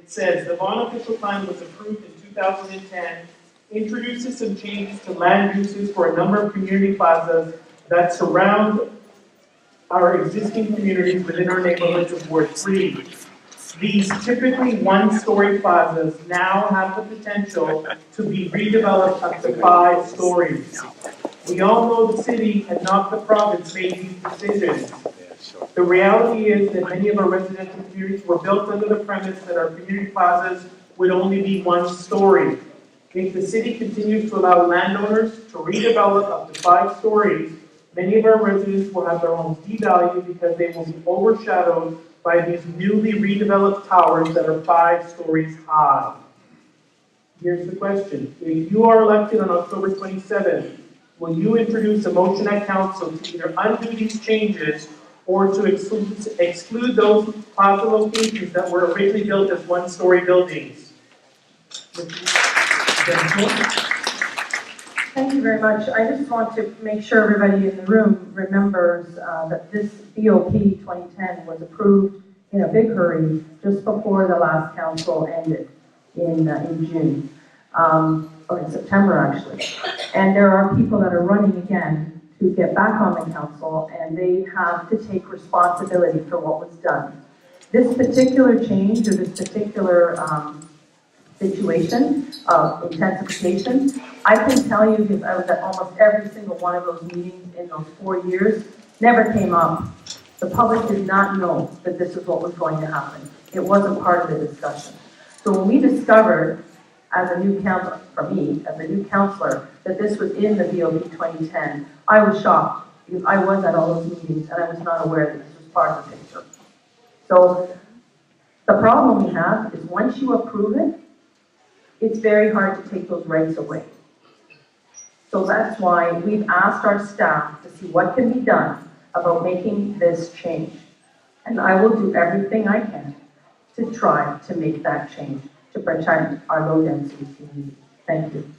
It says, the Vaughan official plan was approved in 2010, introduces some changes to land uses for a number of community plazas that surround our existing communities within our neighborhoods of Ward 3. These typically one-story plazas now have the potential to be redeveloped up to 5 stories. We all know the city and not the province made these decisions. The reality is that many of our residential communities were built under the premise that our community plazas would only be 1 story. If the city continues to allow landowners to redevelop up to 5 stories, many of our residents will have their homes devalued because they will be overshadowed by these newly redeveloped towers that are 5 stories high. Here's the question. If you are elected on October 27th, will you introduce a motion at council to either undo these changes or to exclude those plaza locations that were originally built as 1-story buildings? Thank you very much. I just want to make sure everybody in the room remembers that this BOP 2010 was approved in a big hurry just before the last council ended in June, or in September actually. And there are people that are running again to get back on the council, and they have to take responsibility for what was done. This particular change, or this particular situation of intensification, I can tell you, because I was at almost every single one of those meetings in those 4 years, never came up. The public did not know that this is what was going to happen. It wasn't part of the discussion. So when we discovered, as a new council, for me, as a new councillor, that this was in the BOP 2010, I was shocked, because I was at all those meetings and I was not aware that this was part of the picture. So the problem we have is once you approve it, it's very hard to take those rights away. So that's why we've asked our staff to see what can be done about making this change. And I will do everything I can to try to make that change, to protect our low-density community. Thank you.